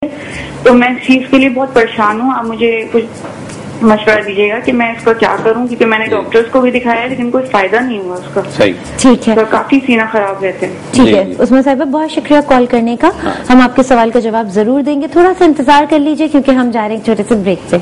تو میں اس چیز کے لیے بہت پریشان ہوں. آپ مجھے کچھ مشورہ دیجیے گا کہ میں اس کو کیا کروں, کیونکہ میں نے ڈاکٹرز کو بھی دکھایا ہے لیکن کوئی فائدہ نہیں ہوا اس کا. صحیح, ٹھیک ہے, تو کافی سینہ خراب رہتے ہیں. ٹھیک ہے عثمان صاحبہ, بہت شکریہ کال کرنے کا. ہم آپ کے سوال کا جواب ضرور دیں گے, تھوڑا سا انتظار کر لیجیے کیونکہ ہم جا رہے ہیں ایک چھوٹے سے بریک پہ.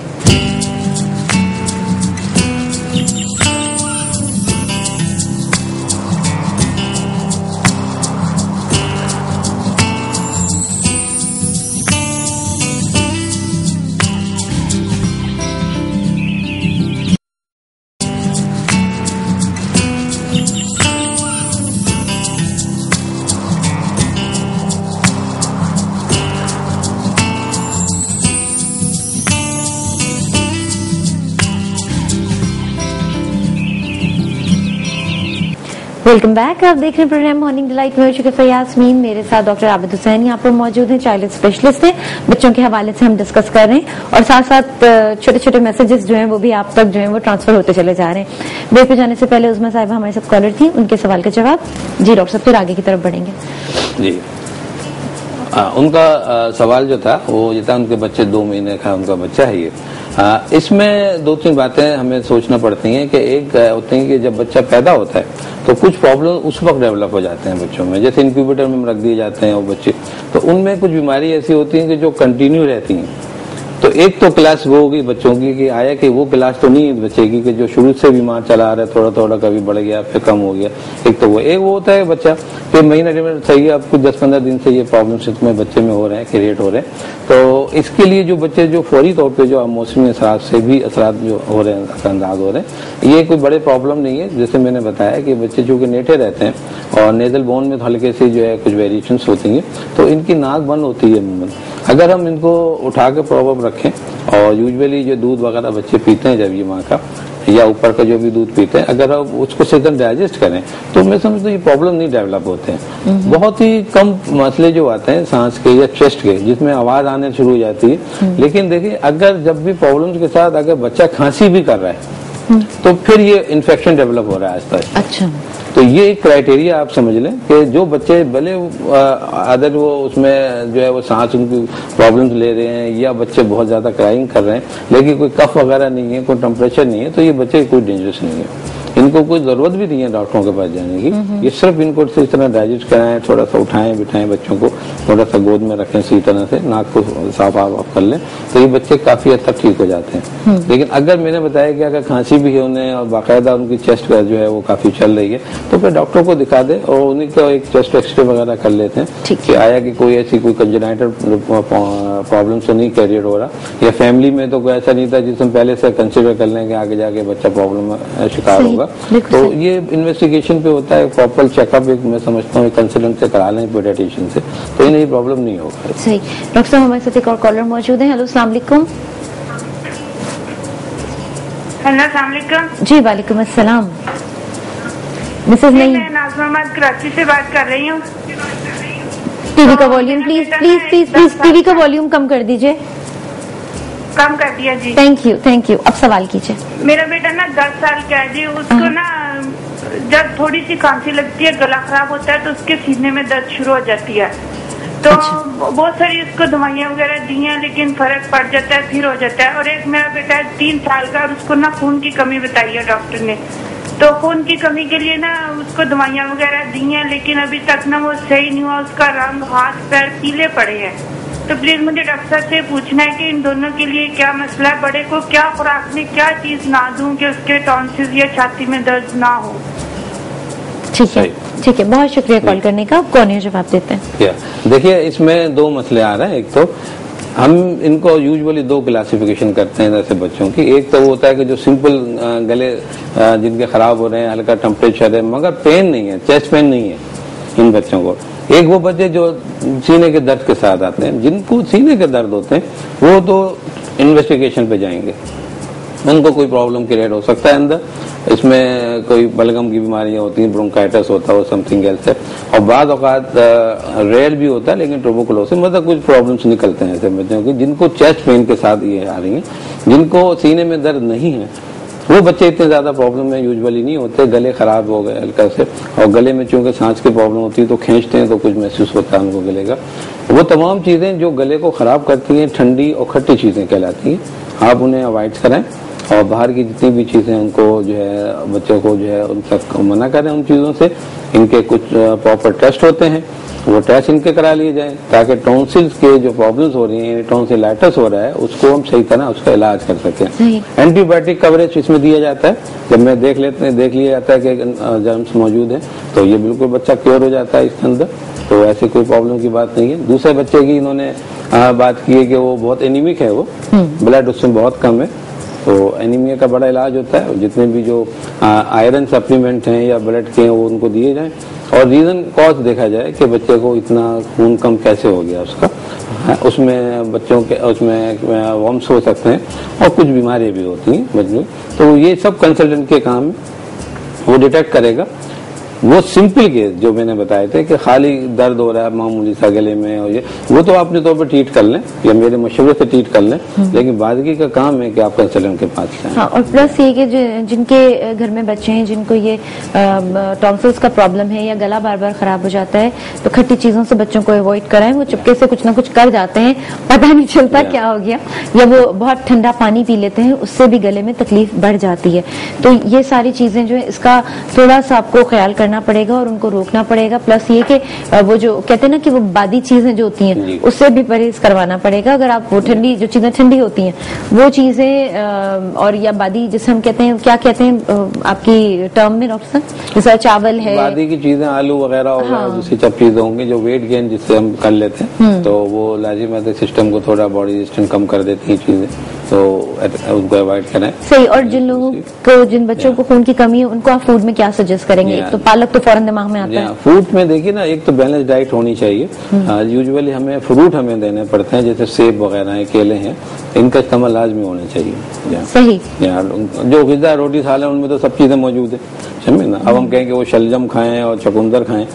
Welcome back. آپ دیکھ رہے ہیں پروگرام مارننگ ڈیلائٹ میں. ہو چکے فیاسمین, میرے ساتھ ڈاکٹر عابد حسین یہاں پر موجود ہیں, چائلڈ اسپیشلسٹ ہیں. بچوں کے حوالے سے ہم ڈسکس کر رہے ہیں اور ساتھ ساتھ چھوٹے چھوٹے میسجز جو ہیں وہ بھی آپ تک جو ہیں وہ ٹرانسفر ہوتے چلے جا رہے ہیں. بریک پہ جانے سے پہلے عظمیٰ صاحبہ ہمارے ساتھ کالر تھی, ان کے سوال کا جواب. جی ڈاکٹر صاحب, پھر آگے کی طرف بڑھیں گے. جی, ان کا سوال جو تھا وہ یہ تھا, ان کے بچے 2 مہینے کا ان کا بچہ ہے. یہ اس میں 2-3 باتیں ہمیں سوچنا پڑتی ہیں کہ ایک ہوتی ہیں کہ جب بچہ پیدا ہوتا ہے تو کچھ پرابلم اس وقت ڈیولپ ہو جاتے ہیں بچوں میں, جیسے انکیوبیٹر میں رکھ دیے جاتے ہیں وہ بچے, تو ان میں کچھ بیماری ایسی ہوتی ہیں کہ جو کنٹینیو رہتی ہیں. تو ایک تو کلاس وہ ہوگی بچوں کی کہ آیا کہ وہ کلاس تو نہیں ہے بچے کی کہ جو شروع سے بیمار چلا آ رہا ہے, تھوڑا تھوڑا کبھی بڑھ گیا پھر کم ہو گیا. ایک تو وہ ہوتا ہے بچہ کہ مہینہ صحیح ہے, اب کچھ 10-15 دن سے یہ پرابلمس میں بچے میں ہو رہے ہیں, کریٹ ہو رہے ہیں. تو اس کے لیے جو بچے جو فوری طور پہ جو موسمی اثرات سے بھی اثرات جو ہو رہے ہیں, اثر انداز ہو رہے ہیں, یہ کوئی بڑے پرابلم نہیں ہے. جیسے میں نے بتایا کہ بچے چونکہ نیٹے رہتے ہیں اور نیزل بون میں ہلکے سے جو ہے کچھ ویریشنس ہوتی ہیں, تو ان کی ناک بند ہوتی ہے عموماً. اگر ہم ان کو اٹھا کے پراپر رکھیں اور یوزولی جو دودھ وغیرہ بچے پیتے ہیں جب یہ ماں کا یا اوپر کا جو بھی دودھ پیتے ہیں, اگر آپ اس کو صحیح ڈائجسٹ کریں تو میں سمجھتا ہوں یہ پرابلم نہیں ڈیولپ ہوتے ہیں. بہت ہی کم مسئلے جو آتے ہیں سانس کے یا چیسٹ کے جس میں آواز آنے شروع ہو جاتی ہے. لیکن دیکھیں اگر جب بھی پرابلم کے ساتھ اگر بچہ کھانسی بھی کر رہا ہے تو پھر یہ انفیکشن ڈیولپ ہو رہا ہے آہستہ آہستہ. اچھا, تو یہ ایک کرائٹیریا آپ سمجھ لیں کہ جو بچے بھلے ادر وہ اس میں جو ہے وہ سانس ان کی پرابلمس لے رہے ہیں یا بچے بہت زیادہ کرائنگ کر رہے ہیں لیکن کوئی کف وغیرہ نہیں ہے, کوئی ٹمپریچر نہیں ہے, تو یہ بچے کوئی ڈینجرس نہیں ہے. ان کو کوئی ضرورت بھی نہیں ہے ڈاکٹروں کے پاس جانے کی. یہ صرف ان کو اس طرح ڈائجسٹ کرائیں, تھوڑا سا اٹھائیں بٹھائیں بچوں کو, تھوڑا سا گود میں رکھیں صحیح طرح سے, ناک کو صاف آف کر لیں, تو یہ بچے کافی حد تک ٹھیک ہو جاتے ہیں. لیکن اگر میں نے بتایا کہ اگر کھانسی بھی ہے انہیں اور باقاعدہ ان کی چیسٹ کا جو ہے وہ کافی چل رہی ہے, تو پھر ڈاکٹر کو دکھا دیں اور انہیں کو ایک چیسٹ ایکس رے وغیرہ کر لیتے ہیں کہ آیا کہ کوئی ایسی کوئی کنجنائٹل پرابلم تو نہیں کیریئر ہو رہا, یا فیملی میں تو کوئی ایسا نہیں تھا جس ہم پہلے سے کنسیڈر کر لیں کہ آگے جا کے بچہ پرابلم میں شکار ہوگا. تو یہ انویسٹیگیشن پہ ہوتا ہے, پراپر چیک اپ ایک میں سمجھتا ہوں کنسلٹنٹ سے کرا لیں پیڈیاٹریشین سے, تو انہیں یہ پرابلم نہیں ہوگا. صحیح. ڈاکٹر صاحب ہمارے ساتھ ایک اور کالر موجود ہیں. ہیلو السلام علیکم. ہیلو السلام علیکم. جی وعلیکم السلام. مسز نہیں, میں ناز محمد کراچی سے بات کر رہی ہوں. ٹی وی کا volume please please please please TV کا والیوم کم کر دیجیے. کم کر دیا جی. Thank you thank you. اب سوال کیجیے. میرا بیٹا نا 10 سال کا ہے جی, اس کو نا جب تھوڑی سی کھانسی لگتی ہے, گلا خراب ہوتا ہے, تو اس کے سینے میں درد شروع ہو جاتی ہے. تو بہت ساری اس کو دوائیاں وغیرہ دی ہیں لیکن فرق پڑ جاتا ہے, پھر ہو جاتا ہے. اور ایک میرا بیٹا ہے 3 سال کا, اور اس کو نا خون کی کمی بتائی ہے ڈاکٹر نے. تو خون کی کمی کے لیے نا اس کو دوائیاں وغیرہ دی ہیں لیکن ابھی تک نا وہ صحیح نہیں ہوا, اس کا رنگ ہاتھ پیر پیلے پڑے ہیں. تو پلیز مجھے ڈاکٹر صاحب سے پوچھنا ہے کہ ان دونوں کے لیے کیا مسئلہ ہے, بڑے کو کیا خوراک میں کیا چیز نہ دوں کہ اس کے ٹونسلز یا چھاتی میں درد نہ ہو. ٹھیک ہے ٹھیک ہے, بہت شکریہ کال کرنے کا. آپ کون ہے جواب دیتے ہیں؟ دیکھیے اس میں 2 مسئلے آ رہے ہیں. ایک تو ہم ان کو یوزولی 2 کلاسیفیکیشن کرتے ہیں ایسے بچوں کی. ایک تو وہ ہوتا ہے کہ جو سمپل گلے جن کے خراب ہو رہے ہیں, ہلکا ٹمپریچر ہے مگر پین نہیں ہے, چیسٹ پین نہیں ہے ان بچوں کو. ایک وہ بچے جو سینے کے درد کے ساتھ آتے ہیں, جن کو سینے کے درد ہوتے ہیں وہ تو انویسٹیگیشن پہ جائیں گے, ان کو کوئی پرابلم کریٹ ہو سکتا ہے اندر, اس میں کوئی بلغم کی بیماریاں ہوتی ہیں, برونکائٹس ہوتا ہے, وہ سم تھنگ ایلس ہے, اور بعض اوقات ریئر بھی ہوتا ہے لیکن ٹوبرکلوسس مطلب کچھ پرابلمس نکلتے ہیں ایسے بچوں کے جن کو چیسٹ پین کے ساتھ یہ آ رہی ہیں. جن کو سینے میں درد نہیں ہے وہ بچے اتنے زیادہ پرابلم میں یوزولی نہیں ہوتے. گلے خراب ہو گئے ہلکا سے, اور گلے میں چونکہ سانس کی پرابلم ہوتی ہے تو کھینچتے ہیں تو کچھ محسوس ہوتا ہے ان کو گلے کا. وہ تمام چیزیں جو گلے کو خراب کرتی ہیں ٹھنڈی اور کھٹی چیزیں کہلاتی ہیں, آپ انہیں اوائڈ کریں. اور باہر کی جتنی بھی چیزیں ان کو جو ہے بچوں کو جو ہے ان تک منع کریں ان چیزوں سے. ان کے کچھ پراپر ٹیسٹ ہوتے ہیں, وہ ٹیسٹ ان کے کرا لیے جائیں تاکہ ٹونسلز کے جو پرابلمس ہو رہی ہیں, ٹونسلائٹس ہو رہا ہے, اس کو ہم صحیح طرح اس کا علاج کر سکیں. اینٹی بایوٹک کوریج اس میں دیا جاتا ہے. جب میں دیکھ لیا جاتا ہے کہ جرمس موجود ہیں تو یہ بالکل بچہ کیور ہو جاتا ہے اس کے اندر, تو ایسی کوئی پرابلم کی بات نہیں ہے. دوسرے بچے کی انہوں نے بات کی ہے کہ وہ بہت اینیمک ہے, وہ بلڈ اس میں بہت کم ہے, تو اینیمیا کا بڑا علاج ہوتا ہے. جتنے بھی جو آئرن سپلیمنٹ ہیں یا بلڈ کے ہیں وہ ان کو دیے جائیں, اور ریزن کاز دیکھا جائے کہ بچے کو اتنا خون کم کیسے ہو گیا اس کا. اس میں بچوں کے اس میں ومس ہو سکتے ہیں اور کچھ بیماریاں بھی ہوتی ہیں بچوں, تو یہ سب کنسلٹنٹ کے کام وہ ڈیٹیکٹ کرے گا. وہ سمپل کیس جو میں نے بتائے تھے کہ خالی درد ہو رہا ہے معمولی سا گلے میں, اور یہ وہ تو آپ اپنے طور پر ٹریٹ کر لیں یا میرے مشورے سے ٹریٹ کر لیں, لیکن بازگی کا کام ہے کہ آپ کنسلٹنٹ کے پاس جائیں. ہاں, اور پلس یہ کہ جن کے گھر میں بچے ہیں جن کو یہ ٹانسلز کا پرابلم ہے یا گلا بار بار خراب ہو جاتا ہے, تو کھٹی چیزوں سے بچوں کو اوائڈ کرائیں. وہ چپکے سے کچھ نہ کچھ کر جاتے ہیں, پتہ نہیں چلتا کیا ہو گیا, یا وہ بہت ٹھنڈا پانی پی لیتے ہیں, اس سے بھی گلے میں تکلیف بڑھ جاتی ہے. تو یہ ساری چیزیں جو ہے اس کا تھوڑا سا آپ کو خیال کرنا پڑے گا اور ان کو روکنا پڑے گا. پلس یہ کہ وہ جو کہتے ہیں نا کہ وہ بادی چیزیں جو ہوتی ہیں اس سے بھی پرہیز کروانا پڑے گا. اگر آپ وہ ٹھنڈی جو چیزیں ٹھنڈی ہوتی ہیں وہ چیزیں اور یا بادی جسے ہم کہتے ہیں, کیا کہتے ہیں آپ کی ٹرم میں ڈاکٹر صاحب, جیسا چاول ہے, بادی کی چیزیں آلو وغیرہ ہوگا, دوسری سب چیزیں ہوں گی جو ویٹ گین جس سے ہم کر لیتے ہیں, تو وہ لازم ہے سسٹم کو تھوڑا باڈی سسٹم کم کر دیتی ہیں چیزیں, تو ان کو اوائڈ کریں. صحیح. اور جن لوگوں کو جن بچوں کو خون کی کمی ہے ان کو آپ فوڈ میں کیا سجیسٹ کریں گے؟ ایک تو پالک تو فوراً دماغ میں آتا ہے. فروٹ میں دیکھیے نا, ایک تو بیلنس ڈائٹ ہونی چاہیے. یوزولی ہمیں فروٹ ہمیں دینے پڑتے ہیں, جیسے سیب وغیرہ ہیں, کیلے ہیں, ان کا استعمال لازمی ہونا چاہیے. صحیح. جو غذا روٹی سال ہے ان میں تو سب چیزیں موجود ہیں, سمجھے نا. اب ہم کہیں کہ وہ شلجم کھائیں اور چقندر کھائیں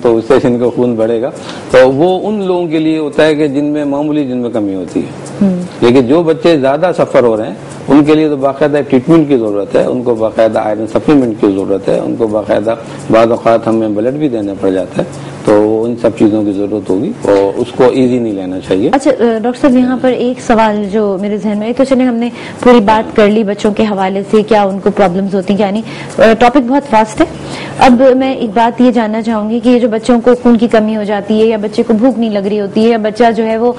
تو اس سے ان کا خون بڑھے گا. تو وہ ان لوگوں کے لیے ہوتا ہے کہ جن میں معمولی جن میں کمی ہوتی ہے. لیکن جو بچے زیادہ سفر ہو رہے ہیں ان کے لیے تو باقاعدہ ٹریٹمنٹ کی ضرورت ہے, ان کو باقاعدہ آئرن سپلیمنٹ کی ضرورت ہے, ان کو باقاعدہ بعض اوقات ہمیں بلڈ بھی دینا پڑ جاتا ہے, تو ان سب چیزوں کی ضرورت ہوگی اور اس کو ایزی نہیں لینا چاہیے. اچھا ڈاکٹر صاحب, یہاں پر ایک سوال جو میرے ذہن میں, تو چلے ہم نے پوری بات کر لی بچوں کے حوالے سے, کیا ان کو پرابلمز ہوتی ہیں کیا نہیں, ٹاپک بہت واسٹ ہے. اب میں ایک بات یہ جاننا چاہوں گی کہ یہ جو بچوں کو خون کی کمی ہو جاتی ہے یا بچے کو بھوک نہیں لگ رہی ہوتی ہے یا بچہ جو ہے وہ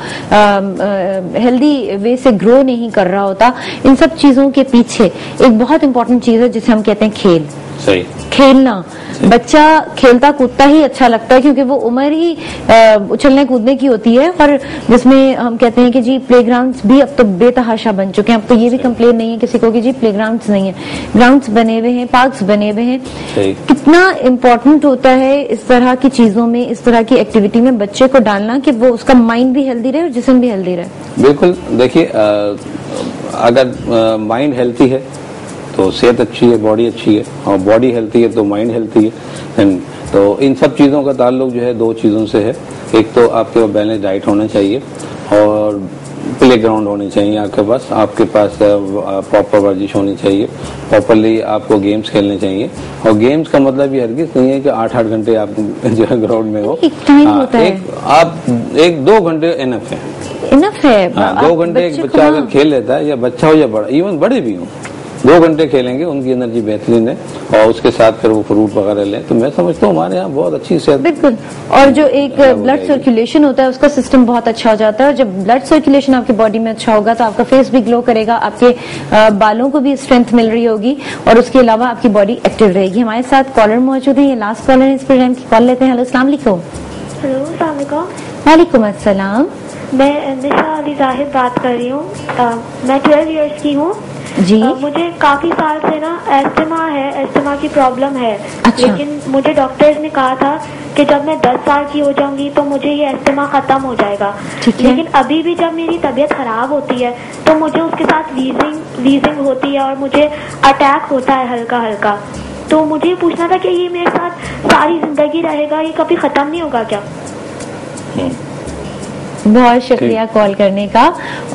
ہیلدی وے سے گرو نہیں کر رہا ہوتا, ان سب چیزوں کے پیچھے ایک بہت امپورٹنٹ چیز ہے جسے ہم کہتے ہیں کھیل. صحیح. کھیلنا. بچہ کھیلتا کودتا ہی اچھا لگتا ہے کیونکہ وہ عمر ہی اچھلنے کودنے کی ہوتی ہے, اور جس میں ہم کہتے ہیں کہ جی پلے گراؤنڈز بھی اب تو بے تحاشا بن چکے ہیں. اب تو یہ بھی کمپلین نہیں ہے کسی کو کہ جی پلے گراؤنڈز نہیں ہیں, گراؤنڈز بنے ہوئے ہیں, پارکس بنے ہوئے ہیں. کتنا امپورٹنٹ ہوتا ہے اس طرح کی چیزوں میں, اس طرح کی ایکٹیویٹی میں بچے کو ڈالنا کہ وہ اس کا مائنڈ بھی ہیلدی رہے اور جسم بھی ہیلدی رہے. بالکل. دیکھیے اگر مائنڈ ہیلتھی ہے تو صحت اچھی ہے, باڈی اچھی ہے, اور باڈی ہیلتھی ہے تو مائنڈ ہیلتھی ہے. تو ان سب چیزوں کا تعلق جو ہے دو چیزوں سے ہے. ایک تو آپ کے بیلنس ڈائٹ ہونا چاہیے اور پلے گراؤنڈ ہونے چاہیے آپ کے پاس پراپر ورزش ہونی چاہیے, پراپرلی آپ کو گیمز کھیلنے چاہیے. اور گیمز کا مطلب یہ ہرگز نہیں ہے کہ 8 گھنٹے آپ جو ہے گراؤنڈ میں ہو. آپ 1-2 گھنٹے انف ہے. 2 گھنٹے ایک بچہ اگر کھیل لیتا ہے, یا بچہ ہو یا بڑا, ایون بڑے بھی ہوں, 2 گھنٹے کھیلیں گے, ان کی انرجی بہترین ہے, اور اس کے ساتھ پھر وہ فروٹ وغیرہ لیں, تو میں سمجھتا ہوں ہمارے یہاں بہت اچھی صحت. بالکل. اور جو ایک بلڈ سرکولیشن ہوتا ہے اس کا سسٹم بہت اچھا ہو جاتا ہے, اور جب بلڈ سرکولیشن آپ کی باڈی میں اچھا ہوگا تو آپ کا فیس بھی گلو کرے گا, آپ کے بالوں کو بھی اسٹرینتھ مل رہی ہوگی, اور اس کے علاوہ آپ کی باڈی ایکٹیو رہے گی. ہمارے ساتھ کالر موجود ہیں, یہ لاسٹ کالر ہے اس پروگرام کی, کال لیتے ہیں. ہلو, السلام علیکم. ہلو, السلام علیکم. وعلیکم السلام. میں نشا علی زاہد بات کر رہی ہوں. میں 12 ایئرس کی ہوں. جی. مجھے کافی سال سے نا ایستھما کی پرابلم ہے. اچھا. لیکن مجھے ڈاکٹرز نے کہا تھا کہ جب میں 10 سال کی ہو جاؤں گی تو مجھے یہ ایستھما ختم ہو جائے گا. لیکن ابھی بھی جب میری طبیعت خراب ہوتی ہے تو مجھے اس کے ساتھ ویزنگ ہوتی ہے اور مجھے اٹیک ہوتا ہے ہلکا ہلکا. تو مجھے یہ پوچھنا تھا کہ یہ میرے ساتھ ساری زندگی رہے گا, یہ کبھی ختم نہیں ہوگا کیا؟ بہت شکریہ کال کرنے کا.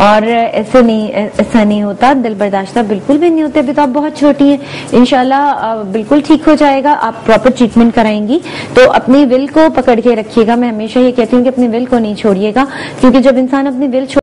اور ایسا نہیں ہوتا, دل برداشتہ بالکل بھی نہیں ہوتے. ابھی تو آپ بہت چھوٹی ہیں, انشاءاللہ بالکل ٹھیک ہو جائے گا. آپ پراپر ٹریٹمنٹ کرائیں گی تو اپنی ول کو پکڑ کے رکھیے گا. میں ہمیشہ یہ کہتی ہوں کہ اپنی ول کو نہیں چھوڑیے گا, کیونکہ جب انسان اپنی ول